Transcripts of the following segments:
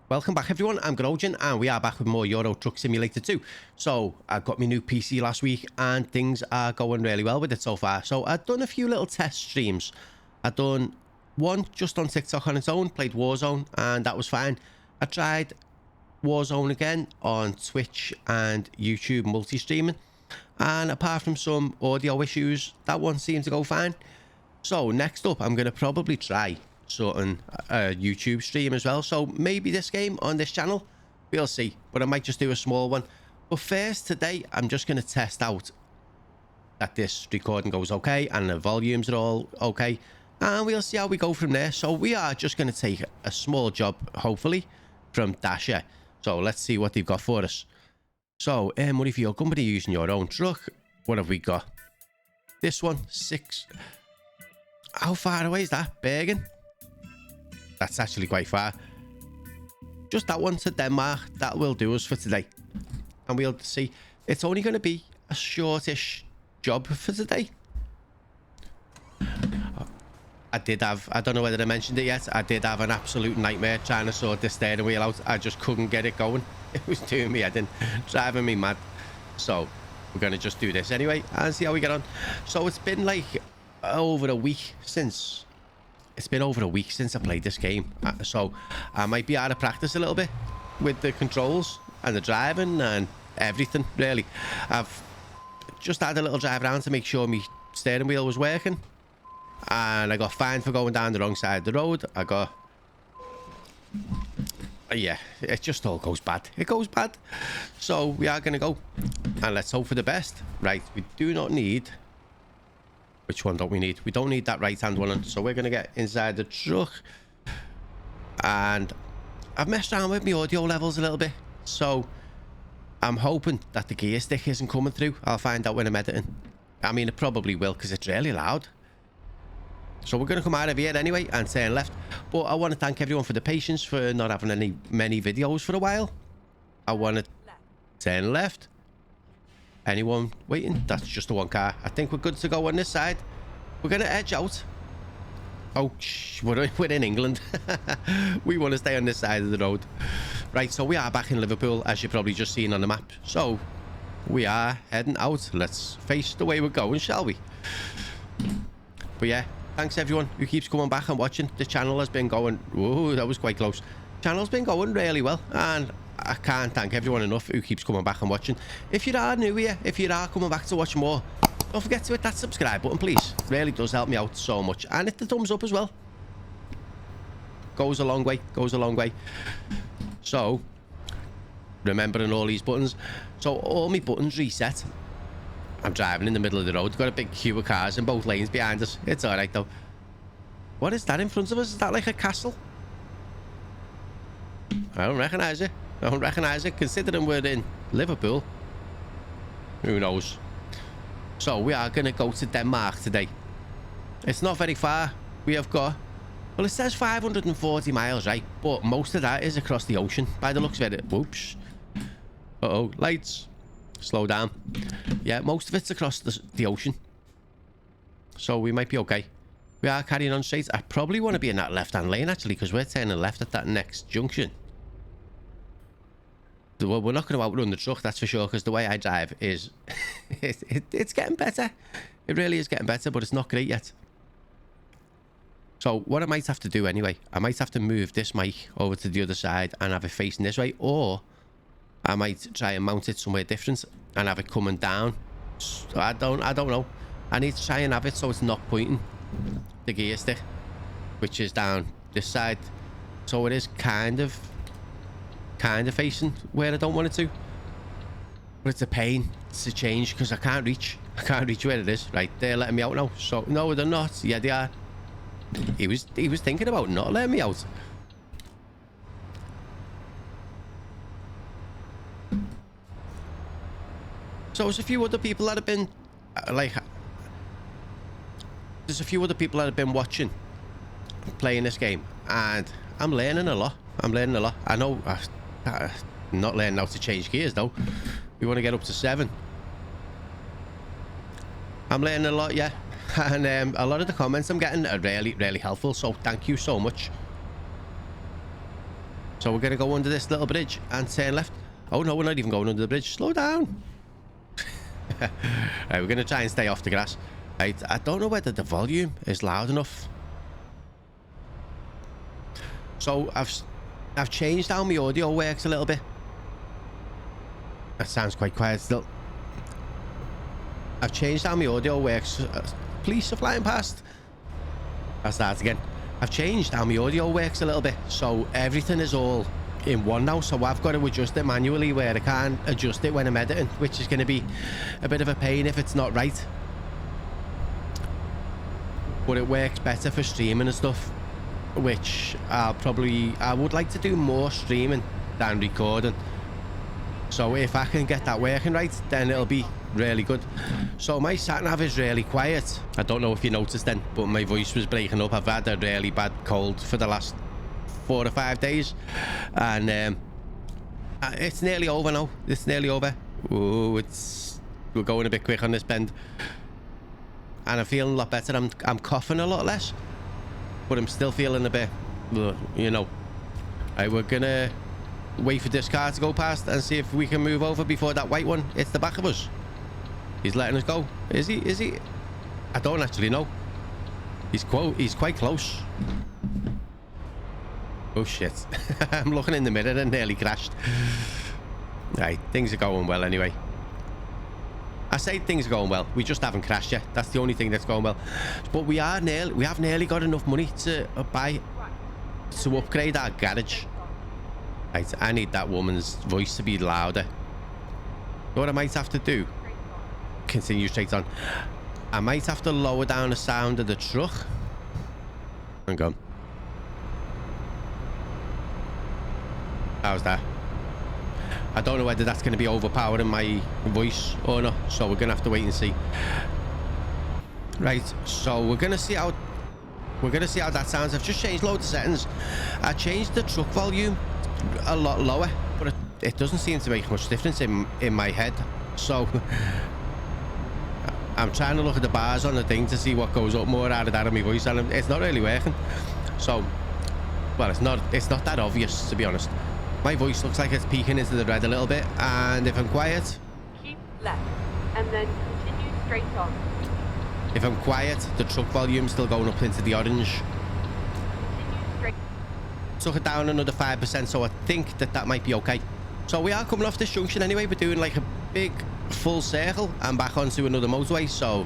Welcome back everyone, I'm Grojan and we are back with more Euro Truck Simulator 2. So I got my new PC last week and things are going really well with it so far. So I've done a few little test streams. I've done one just on TikTok on its own, played Warzone, and that was fine. I tried Warzone again on Twitch and YouTube multi-streaming, and apart from some audio issues, that one seemed to go fine. So next up I'm going to probably try certain YouTube stream as well, so maybe this game on this channel, we'll see, but I might just do a small one. But first today I'm just going to test out that this recording goes okay and the volumes are all okay, and we'll see how we go from there. So we are just going to take a small job, hopefully, from Dasher. So let's see what they've got for us. So earn money for your company using your own truck. What have we got? This one, 6. How far away is that? Bergen? That's actually quite far. Just that one to Denmark. That will do us for today. And we'll see. It's only going to be a shortish job for today. I don't know whether I mentioned it yet, I did have an absolute nightmare trying to sort this steering wheel out. I just couldn't get it going. It was doing me head in, driving me mad. So we're going to just do this anyway and see how we get on. So it's been like over a week since I played this game, so I might be out of practice a little bit with the controls and the driving and everything really. I've just had a little drive around to make sure my steering wheel was working, and I got fined for going down the wrong side of the road. I got, yeah, it just all goes bad. It goes bad. So we are going to go and let's hope for the best. Right, we do not need, which one don't we need? We don't need that right hand one, so we're going to get inside the truck. And I've messed around with my audio levels a little bit, so I'm hoping that the gear stick isn't coming through. I'll find out when I'm editing. I mean, it probably will because it's really loud. So we're going to come out of here anyway and turn left. But I want to thank everyone for the patience for not having many videos for a while. I want to turn left. Anyone waiting? That's just the one car. I think we're good to go on this side. We're going to edge out. Oh, we're in England. We want to stay on this side of the road. Right, so we are back in Liverpool, as you've probably just seen on the map. So we are heading out. Let's face the way we're going, shall we? But yeah, thanks everyone who keeps coming back and watching. The channel has been going... Whoa, that was quite close. Channel's been going really well, and I can't thank everyone enough who keeps coming back and watching. If you are new here, if you are coming back to watch more, don't forget to hit that subscribe button, please. It really does help me out so much. And hit the thumbs up as well. Goes a long way. Goes a long way. So, remembering all these buttons. So, all my buttons reset. I'm driving in the middle of the road. Got a big queue of cars in both lanes behind us. It's alright though. What is that in front of us? Is that like a castle? I don't recognise it. I don't recognise it, considering we're in Liverpool. Who knows? So we are going to go to Denmark today. It's not very far. We have got, well, it says 540 miles, right? But most of that is across the ocean by the looks of it. Whoops. Uh-oh, lights. Slow down. Yeah, most of it's across the ocean. So we might be okay. We are carrying on straight. I probably want to be in that left-hand lane, actually, because we're turning left at that next junction. Well, we're not going to outrun the truck, that's for sure, because the way I drive is... it's getting better. It really is getting better, but it's not great yet. So what I might have to do anyway, I might have to move this mic over to the other side and have it facing this way, or I might try and mount it somewhere different and have it coming down. I don't know. I need to try and have it so it's not pointing the gear stick, which is down this side. So it is kind of facing where I don't want it to, but it's a pain to change because I can't reach where it is. Right, they're letting me out now. So no, they're not. Yeah, they are. He was thinking about not letting me out. So there's a few other people that have been there's a few other people that have been watching playing this game, and I'm learning a lot. I know I'm not learning how to change gears though. We want to get up to 7. I'm learning a lot, yeah. And a lot of the comments I'm getting are really helpful, so thank you so much. So we're gonna go under this little bridge and turn left. Oh no, we're not even going under the bridge. Slow down. Right, we're gonna try and stay off the grass. Right, I don't know whether the volume is loud enough. So I've changed how my audio works a little bit. That sounds quite quiet still. I've changed how my audio works. Police are flying past. I'll start again. I've changed how my audio works a little bit, so everything is all in one now. So I've got to adjust it manually where I can't adjust it when I'm editing, which is going to be a bit of a pain if it's not right. But it works better for streaming and stuff, which I would like to do more streaming than recording. So if I can get that working right, then it'll be really good. So my sat nav is really quiet. I don't know if you noticed then, but my voice was breaking up. I've had a really bad cold for the last 4 or 5 days, and it's nearly over now. It's nearly over. Oh, we're going a bit quick on this bend, and I'm feeling a lot better. I'm coughing a lot less, but I'm still feeling a bit, you know. Right, we're gonna wait for this car to go past and see if we can move over before that white one hits the back of us. He's letting us go. Is he? I don't actually know. He's quite close. Oh shit. I'm looking in the mirror and nearly crashed. Right, things are going well anyway. I say things are going well. We just haven't crashed yet. That's the only thing that's going well. But we have nearly got enough money to upgrade our garage. Right, I need that woman's voice to be louder. You know what I might have to do? Continue straight on. I might have to lower down the sound of the truck. Hang on. How's that? I don't know whether that's going to be overpowering my voice or not, so we're going to have to wait and see. Right, so we're going to see how that sounds. I've just changed loads of settings. I changed the truck volume a lot lower, but it doesn't seem to make much difference in my head. So I'm trying to look at the bars on the thing to see what goes up more out of that of my voice, and it's not really working. So, well, it's not that obvious, to be honest. My voice looks like it's peeking into the red a little bit, and if I'm quiet, keep left and then continue straight on. If I'm quiet, the truck volume's still going up into the orange. Continue straight. Took it down another 5%, so I think that might be okay. So we are coming off this junction anyway. We're doing like a big full circle and back onto another motorway, so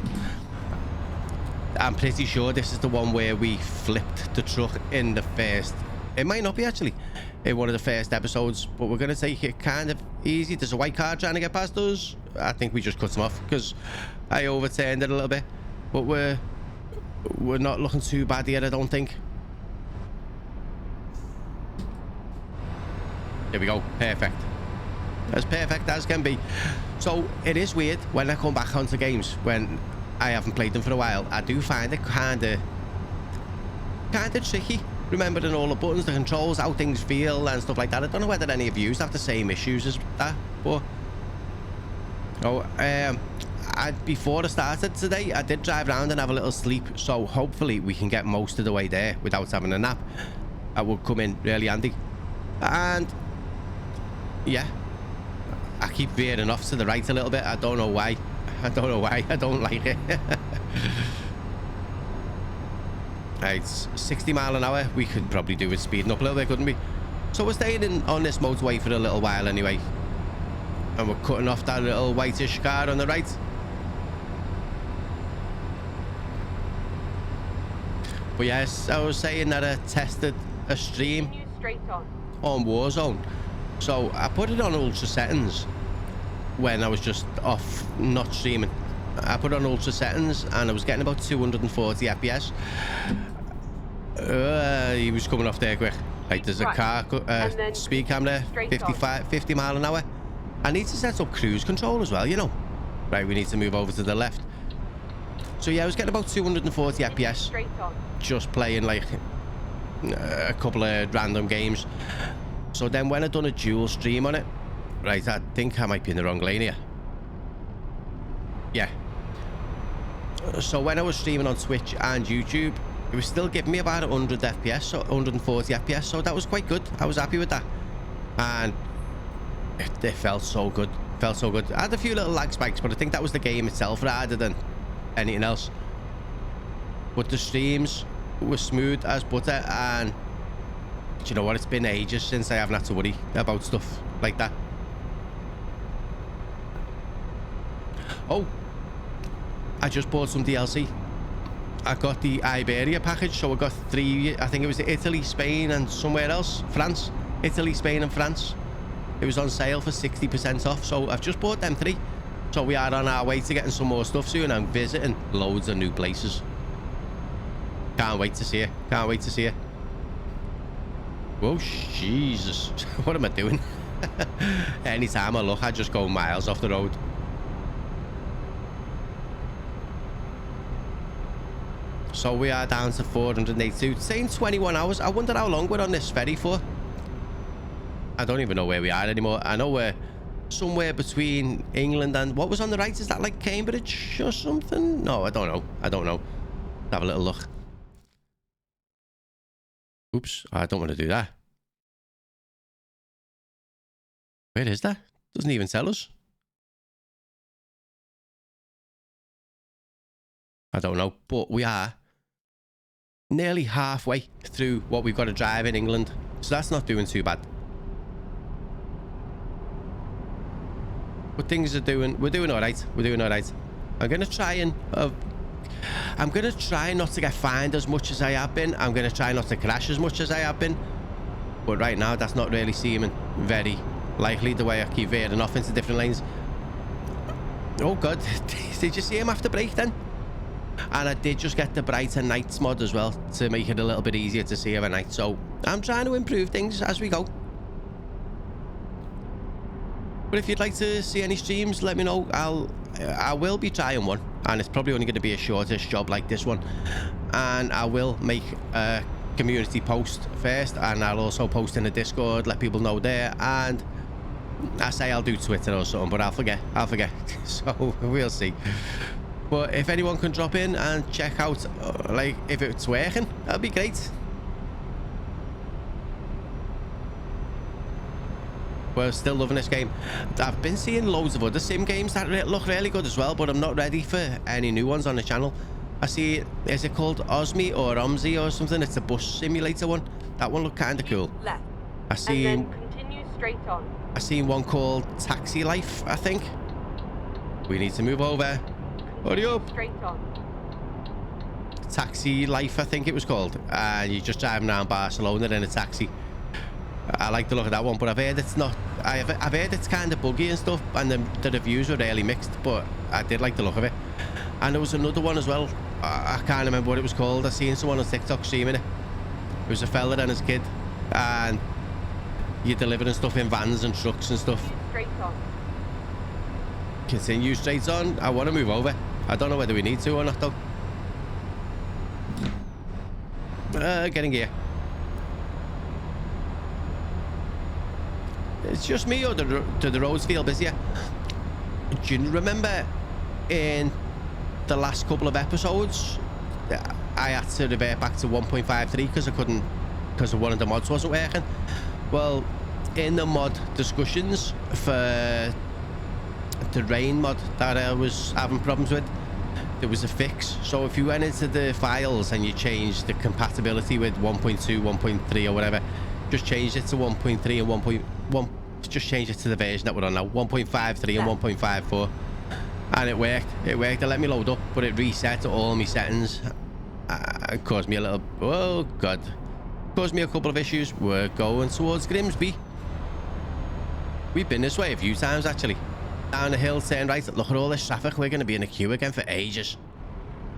I'm pretty sure this is the one where we flipped the truck in the first. It might not be actually in one of the first episodes, but we're going to take it kind of easy. There's a white car trying to get past us. I think we just cut him off because I overturned it a little bit, but we're not looking too bad here, I don't think. There we go. Perfect. As perfect as can be. So it is weird when I come back onto games when I haven't played them for a while. I do find it kind of tricky remembering all the buttons, the controls, how things feel and stuff like that. I don't know whether any of you have the same issues as that, but before I started today, I did drive around and have a little sleep, so hopefully we can get most of the way there without having a nap. That would come in really handy. And yeah, I keep veering off to the right a little bit. I don't know why. I don't like it. Right, 60 mile an hour. We could probably do with speeding up a little bit, couldn't we? So we're staying on this motorway for a little while anyway, and we're cutting off that little whitish car on the right. But yes, I was saying that I tested a stream on Warzone. So I put it on ultra settings when I was just off not streaming. I put it on ultra settings and I was getting about 240 FPS. He was coming off there quick. Like there's a car, speed camera, 50 mile an hour. I need to set up cruise control as well, you know. Right, we need to move over to the left. So yeah, I was getting about 240 FPS. Just playing like a couple of random games. So then when I done a dual stream on it, right, I think I might be in the wrong lane here. Yeah. So when I was streaming on Twitch and YouTube, it was still giving me about 100 FPS, so 140 FPS, so that was quite good. I was happy with that. And it felt so good. Felt so good. I had a few little lag spikes, but I think that was the game itself rather than anything else. But the streams were smooth as butter, and do you know what? It's been ages since I haven't had to worry about stuff like that. Oh, I just bought some DLC. I got the Iberia package, so I got 3, I think it was Italy, Spain, and somewhere else. France. Italy, Spain, and France. It was on sale for 60% off, so I've just bought them 3. So we are on our way to getting some more stuff soon and visiting loads of new places. Can't wait to see it. Can't wait to see it. Whoa, Jesus. What am I doing? Anytime I look, I just go miles off the road. So we are down to 482. It's saying 21 hours. I wonder how long we're on this ferry for. I don't even know where we are anymore. I know we're somewhere between England and... What was on the right? Is that like Cambridge or something? No, I don't know. I don't know. Let's have a little look. Oops. I don't want to do that. Where is that? Doesn't even tell us. I don't know. But we are nearly halfway through what we've got to drive in England, so that's not doing too bad. But things are doing, we're doing all right. We're doing all right. I'm gonna try and I'm gonna try not to get fined as much as I have been. I'm gonna try not to crash as much as I have been, but right now that's not really seeming very likely, the way I keep veering off into different lanes. Oh god. Did you see him after break then? And I did just get the brighter nights mod as well to make it a little bit easier to see over night. So I'm trying to improve things as we go. But if you'd like to see any streams, let me know. I will be trying one, and it's probably only going to be a shortish job like this one. And I will make a community post first, and I'll also post in the Discord, let people know there. And I say I'll do Twitter or something, but I'll forget. So we'll see. But if anyone can drop in and check out, like, if it's working, that'd be great. We're still loving this game. I've been seeing loads of other sim games that look really good as well, but I'm not ready for any new ones on the channel. I see, is it called Osmi or Omzi or something? It's a bus simulator one. That one looked kind of cool. Left. I seen, and then continue straight on. I seen one called Taxi Life, I think. We need to move over. Hurry up. Straight on. Taxi Life, I think it was called. And you're just driving around Barcelona in a taxi. I like the look of that one, but I've heard it's not... I've heard it's kind of buggy and stuff, and the reviews were really mixed, but I did like the look of it. And there was another one as well. I can't remember what it was called. I seen someone on TikTok streaming it. It was a fella and his kid, and you're delivering stuff in vans and trucks and stuff. Straight on. Continue straight on. I want to move over. I don't know whether we need to or not, though. Getting gear. It's just me, or do the roads feel busier? Do you remember in the last couple of episodes I had to revert back to 1.53 because I couldn't, because one of the mods wasn't working? Well, in the mod discussions for the rain mod that I was having problems with, there was a fix. So if you went into the files and you changed the compatibility with 1.2, 1.3 or whatever, just change it to 1.3 and 1.1, just change it to the version that we're on now, 1.53 and 1.54, and it worked. It let me load up, but it reset all my settings. It caused me a little, oh god, caused me a couple of issues. We're going towards Grimsby. We've been this way a few times actually. Down the hill, turn right. Look at all this traffic. We're going to be in a queue again for ages.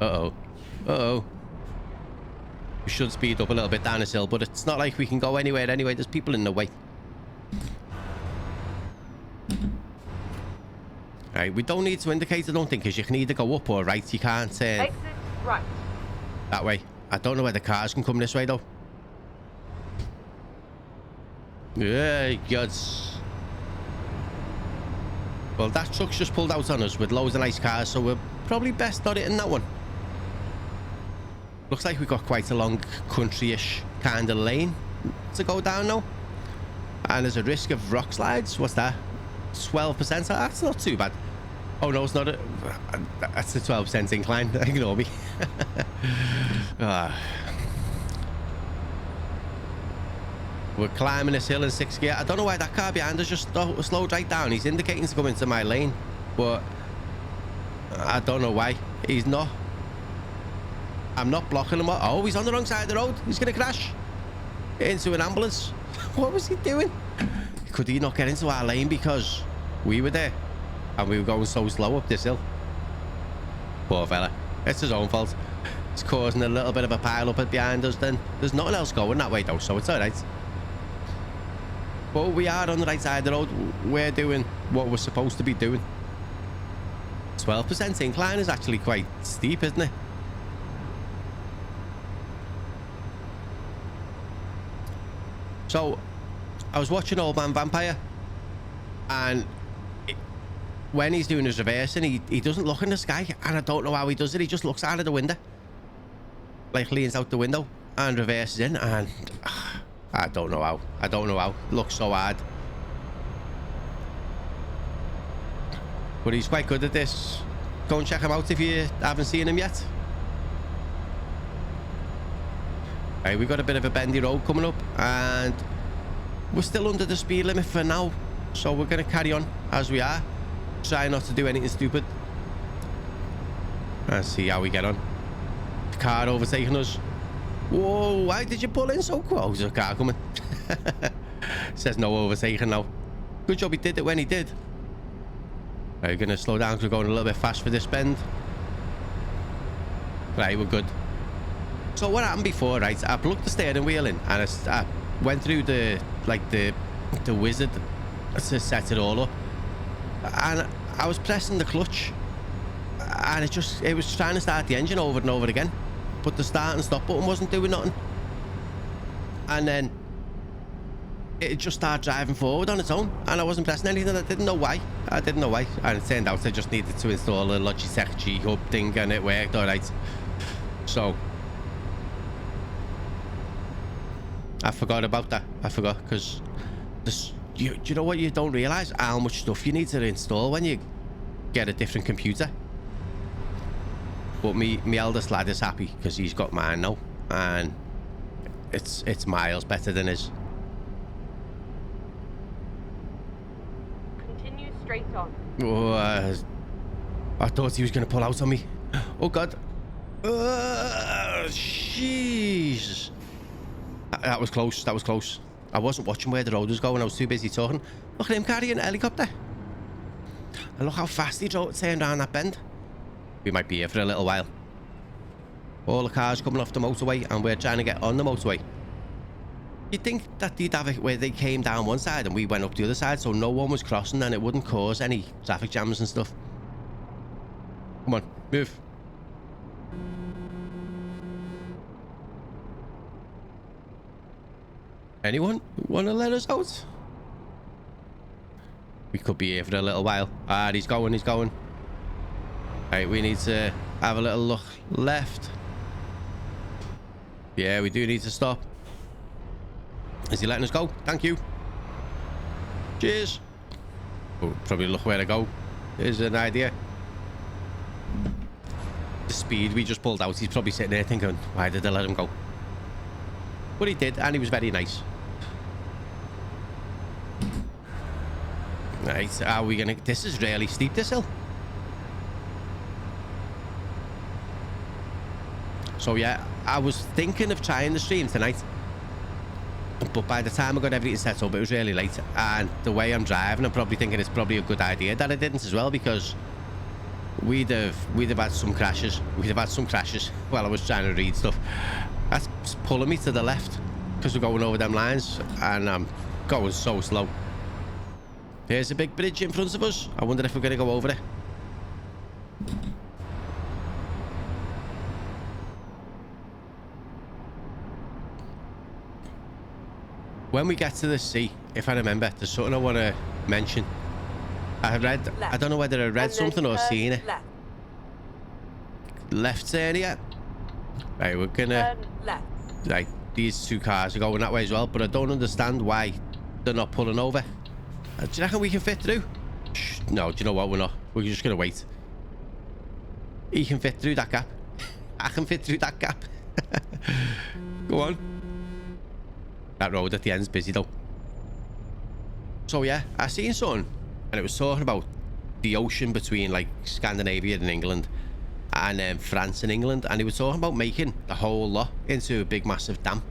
Uh-oh. We should speed up a little bit down this hill, but it's not like we can go anywhere anyway. There's people in the way. Right, we don't need to indicate, I don't think, because you can either go up or right. You can't turn Exit right. that way. I don't know whether cars can come this way, though. Yeah, gods. Well, that truck's just pulled out on us with loads of nice cars, so we're probably best not hitting that one. Looks like we've got quite a long country-ish kind of lane to go down now. And there's a risk of rock slides. What's that? 12%? That's not too bad. Oh no, it's not. That's a 12% incline. Ignore me. We're climbing this hill in 6th gear. I don't know why that car behind us just slowed right down. He's indicating to come into my lane, but I don't know why. He's not. I'm not blocking him. Oh, he's on the wrong side of the road. He's going to crash into an ambulance. What was he doing? Could he not get into our lane because we were there and we were going so slow up this hill? Poor fella. It's his own fault. It's causing a little bit of a pile up behind us. Then there's nothing else going that way though, so it's all right. But we are on the right side of the road. We're doing what we're supposed to be doing. 12% incline is actually quite steep, isn't it? So, I was watching Old Man Vampire, and when he's doing his reversing, he doesn't look in the sky, and I don't know how he does it. He just looks out of the window, like leans out the window and reverses in, and I don't know how. I don't know how. It looks so hard. But he's quite good at this. Go and check him out if you haven't seen him yet. Right, we've got a bit of a bendy road coming up, and we're still under the speed limit for now. So we're going to carry on as we are. Try not to do anything stupid. Let's see how we get on. The car overtaking us. Whoa, why did you pull in so close? Oh, there's a car coming. Says no overtaking now. Good job he did it when he did. Right, we're going to slow down because we're going a little bit fast for this bend. Right, we're good. So what happened before, right, I plugged the steering wheel in and I went through the wizard to set it all up. And I was pressing the clutch and it was trying to start the engine over and over again. But the start and stop button wasn't doing nothing. And then it just started driving forward on its own, and I wasn't pressing anything. I didn't know why. And it turned out I just needed to install a Logitech G-Hub thing, and it worked all right. So I forgot about that. I forgot because you know what, you don't realise how much stuff you need to install when you get a different computer. But me eldest lad is happy because he's got mine now, and it's miles better than his. Continue straight on. Oh, I thought he was going to pull out on me. Oh God. Jeez. That was close. That was close. I wasn't watching where the road was going. I was too busy talking. Look at him carrying a helicopter. And look how fast he turned around that bend. We might be here for a little while. All the cars coming off the motorway and we're trying to get on the motorway. You'd think that they'd have it where they came down one side and we went up the other side so no one was crossing and it wouldn't cause any traffic jams and stuff. Come on, move. Anyone want to let us out? We could be here for a little while. Ah, he's going. Right, we need to have a little look left. Yeah, we do need to stop. Is he letting us go? Thank you. Cheers. Oh, probably look where to go. Here's an idea. The speed we just pulled out, he's probably sitting there thinking, why did they let him go? But he did, and he was very nice. Right, are we gonna... This is really steep, this hill. So yeah, I was thinking of trying the stream tonight, but by the time I got everything set up, it was really late, and the way I'm driving, I'm probably thinking it's probably a good idea that I didn't as well, because we'd have had some crashes. While I was trying to read stuff. That's pulling me to the left because we're going over them lines, and I'm going so slow. Here's a big bridge in front of us. I wonder if we're going to go over it. When we get to the sea, if I remember, there's something I want to mention. I don't know whether I read something or seen it. Left turn here. Right, we're gonna... Turn left. Right, these two cars are going that way as well, but I don't understand why they're not pulling over. Do you reckon we can fit through? Shh, no, do you know what? We're not. We're just gonna wait. He can fit through that gap. I can fit through that gap. Go on. That road at the end's busy though. So yeah, I seen something, and it was talking about the ocean between like Scandinavia and England, and France and England, and he was talking about making the whole lot into a big massive dam.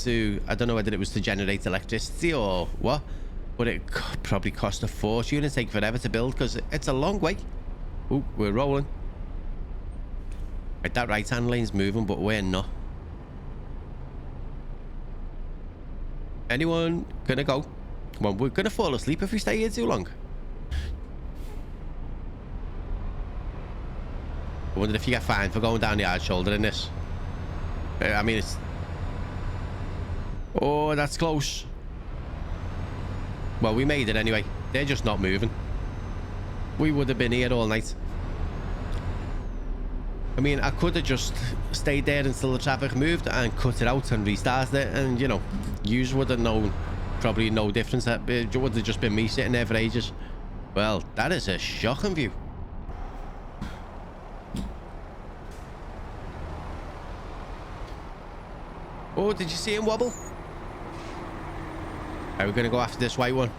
To, I don't know whether it was to generate electricity or what, but it probably cost a fortune and take forever to build because it's a long way. Oh, we're rolling. Right, that right hand lane's moving, but we're not. Anyone gonna go? Come on, we're gonna fall asleep if we stay here too long. I wonder if you get fined for going down the hard shoulder in this. I mean, it's... Oh, that's close. Well, we made it anyway. They're just not moving. We would have been here all night. I mean, I could have just stayed there until the traffic moved and cut it out and restarted it, and, you know, yous would have known probably no difference. It would have just been me sitting there for ages. Well, that is a shocking view. Oh, did you see him wobble? Right, we're going to go after this white one.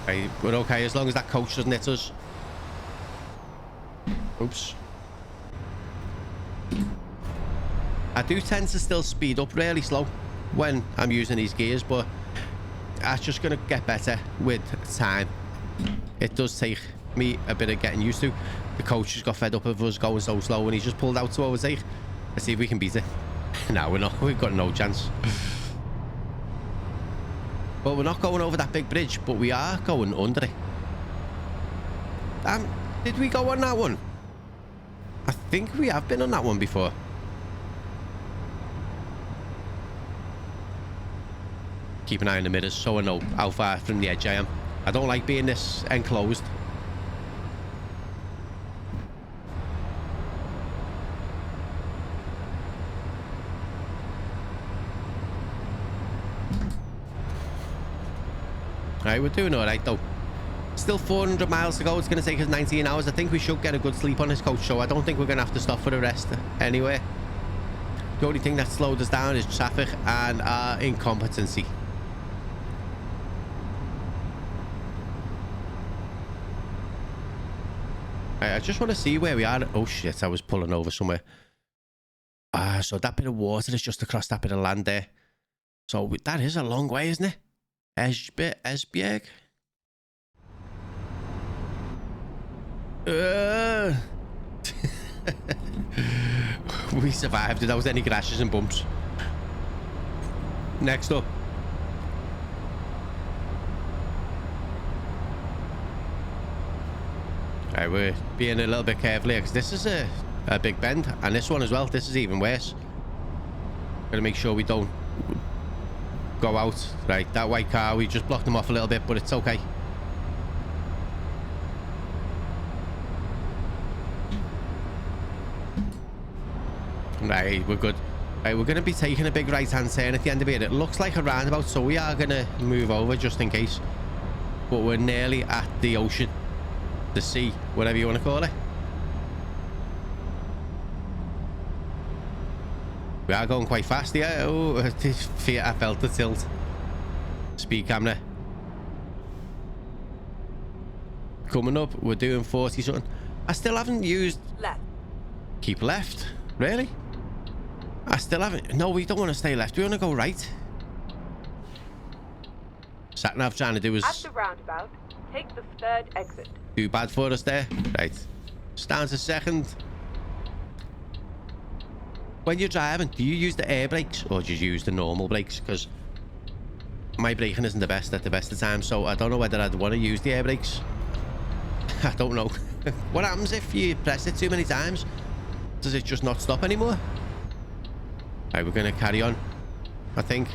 Right, we're okay as long as that coach doesn't hit us. Oops. I do tend to still speed up really slow when I'm using these gears, but that's just going to get better with time. It does take me a bit of getting used to. The coach just got fed up of us going so slow and he's just pulled out to overtake. Let's see if we can beat it. No, we're not. We've got no chance. Well, we're not going over that big bridge, but we are going under it. Damn, did we go on that one? I think we have been on that one before. Keep an eye on the mirrors so I know how far from the edge I am. I don't like being this enclosed. Right, we're doing all right though. Still 400 miles to go. It's going to take us 19 hours. I think we should get a good sleep on this coach, so I don't think we're going to have to stop for the rest anyway. The only thing that slowed us down is traffic and our incompetency. Right, I just want to see where we are. Oh shit, I was pulling over somewhere. So that bit of water is just across that bit of land there. So that is a long way, isn't it? Esbjerg. We survived without any crashes and bumps. Next up. Right, we're being a little bit careful here because this is a big bend, and this one as well. This is even worse. Gotta make sure we don't go out. Right, that white car, we just blocked them off a little bit, but it's okay. Right, we're good. Right, we're going to be taking a big right hand turn at the end of it. It looks like a roundabout, so we are going to move over just in case, but we're nearly at the ocean, the sea, whatever you want to call it. We are going quite fast here. Oh, I felt the tilt. Speed camera. Coming up, we're doing 40 something. I still haven't used... Left. Keep left? Really? I still haven't... No, we don't want to stay left. We want to go right. Sat-nav trying to do is... At the roundabout, take the third exit. Too bad for us there. Right. Stands a second. When you're driving, do you use the air brakes or do you use the normal brakes? Because my braking isn't the best at the best of times, so I don't know whether I'd want to use the air brakes. I don't know. What happens if you press it too many times? Does it just not stop anymore? Right, we're going to carry on, I think.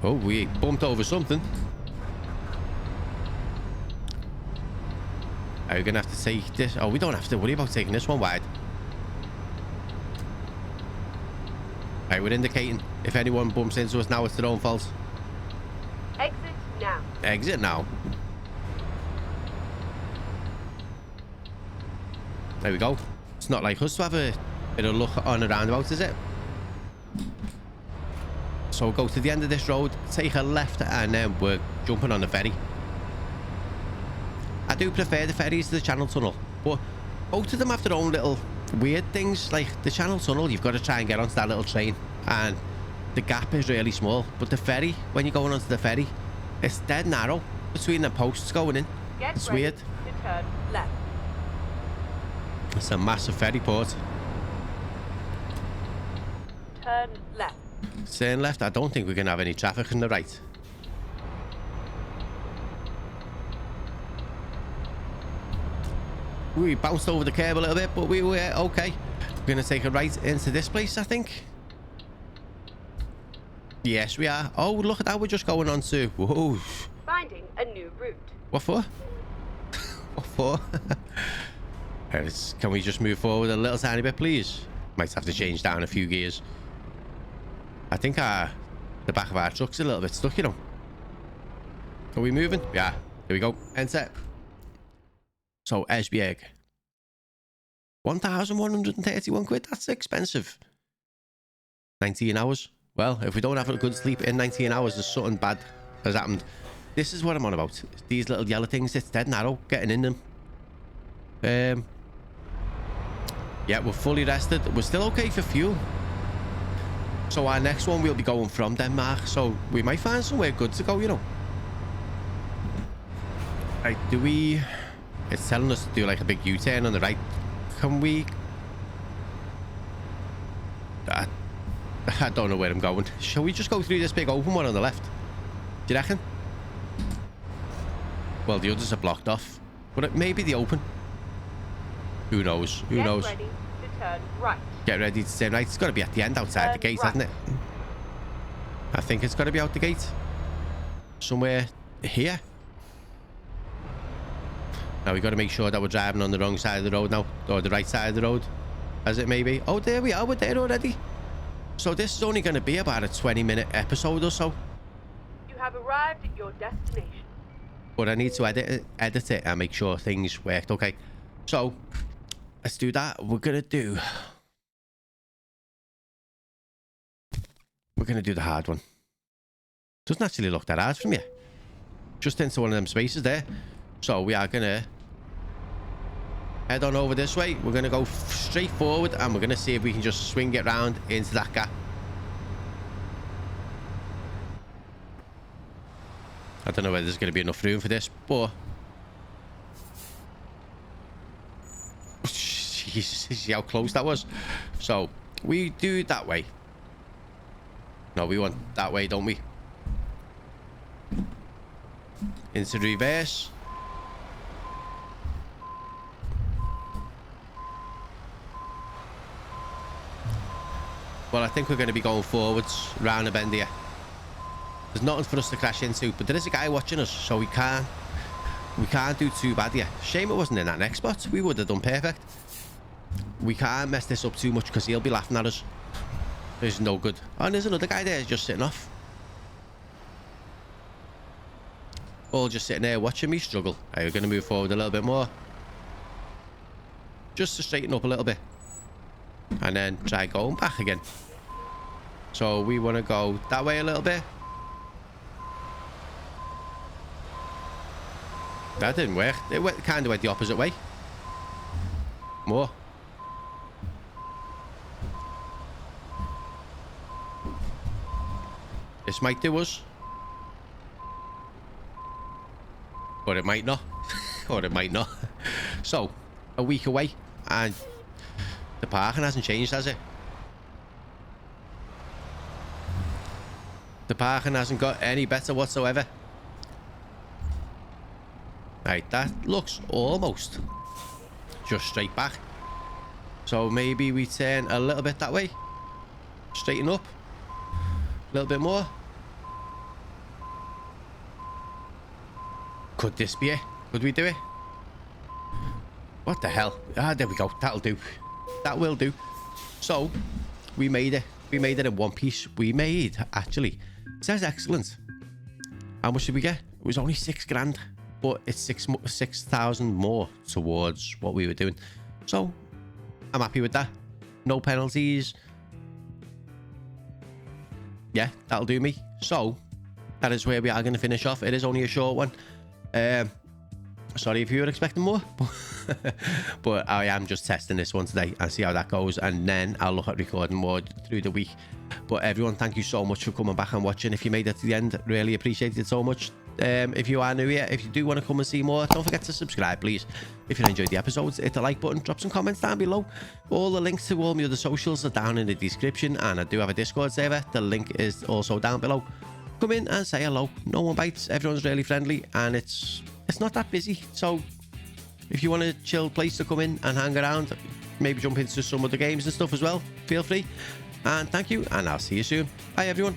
Oh, we bumped over something. Are we gonna have to take this? Oh, we don't have to worry about taking this one wide. Right, we're indicating if anyone bumps into us now, it's their own fault. Exit now. Exit now. There we go. It's not like us to have a bit of luck on a roundabout, is it? So go to the end of this road, take a left, and then we're jumping on the ferry. I do prefer the ferries to the Channel Tunnel, but both of them have their own little weird things. Like the Channel Tunnel, you've got to try and get onto that little train, and the gap is really small. But the ferry, when you're going onto the ferry, it's dead narrow between the posts going in. It's weird. To turn left. It's a massive ferry port. Turn left. Turn left. I don't think we're going to have any traffic on the right. We bounced over the curb a little bit, but we were okay. We're going to take a right into this place, I think. Yes, we are. Oh, look at that. We're just going on to... Whoa. Finding a new route. What for? What for? Can we just move forward a little tiny bit, please? Might have to change down a few gears. I think the back of our truck's a little bit stuck, you know. Are we moving? Yeah. Here we go. Enter. So, Esbjerg. 1,131 quid. That's expensive. 19 hours. Well, if we don't have a good sleep in 19 hours, there's something bad has happened. This is what I'm on about. These little yellow things, it's dead narrow getting in them. Yeah, we're fully rested. We're still okay for fuel. So our next one, we'll be going from Denmark. So we might find somewhere good to go, you know. Right, do we... It's telling us to do like a big U-turn on the right. Can we... I don't know where I'm going. Shall we just go through this big open one on the left? Do you reckon? Well, the others are blocked off. But it may be the open. Who knows? Who knows? Get ready to turn right. Get ready to turn right. It's got to be at the end outside the gate, hasn't it? I think it's got to be out the gate. Somewhere here. Now we got to make sure that we're driving on the wrong side of the road now. Or the right side of the road. As it may be. Oh, there we are. We're there already. So this is only going to be about a 20-minute episode or so. You have arrived at your destination. But I need to edit it and make sure things worked. Okay. So, let's do that. We're going to do the hard one. Doesn't actually look that hard from you. Just into one of them spaces there. So, we are going to head on over this way. We're going to go straight forward and we're going to see if we can just swing it round into that gap. I don't know whether there's going to be enough room for this, but... Jesus, see how close that was? So, we do it that way. No, we want that way, don't we? Into reverse. Well, I think we're going to be going forwards round the bend here. There's nothing for us to crash into, but there is a guy watching us, so we can't do too bad here. Shame it wasn't in that next spot. We would have done perfect. We can't mess this up too much because he'll be laughing at us. There's no good. Oh, and there's another guy there just sitting off. All just sitting there watching me struggle. Right, we're going to move forward a little bit more. Just to straighten up a little bit. And then try going back again. So we want to go that way a little bit. That didn't work. It kind of went the opposite way. More. This might do us. Or it might not. Or it might not. So, a week away. And the parking hasn't changed, has it? The parking hasn't got any better whatsoever. Right, that looks almost just straight back. So maybe we turn a little bit that way. Straighten up. A little bit more. Could this be it? Could we do it? What the hell? Ah, there we go. That'll do. That will do. So, we made it. We made it in one piece. We made, actually, it says excellent. How much did we get? It was only 6 grand, but it's 6,000 more towards what we were doing. So, I'm happy with that. No penalties. Yeah, that'll do me. So, that is where we are going to finish off. It is only a short one. Sorry if you were expecting more, but I am just testing this one today and see how that goes, and then I'll look at recording more through the week. But everyone, thank you so much for coming back and watching. If you made it to the end, really appreciate it so much. If you are new here, if you do want to come and see more, don't forget to subscribe, please. If you enjoyed the episodes, hit the like button, drop some comments down below. All the links to all my other socials are down in the description, and I do have a Discord server. The link is also down below. Come in and say hello. No one bites. Everyone's really friendly, and it's not that busy. So if you want a chill place to come in and hang around, maybe jump into some other games and stuff as well, feel free. And thank you, and I'll see you soon. Bye everyone.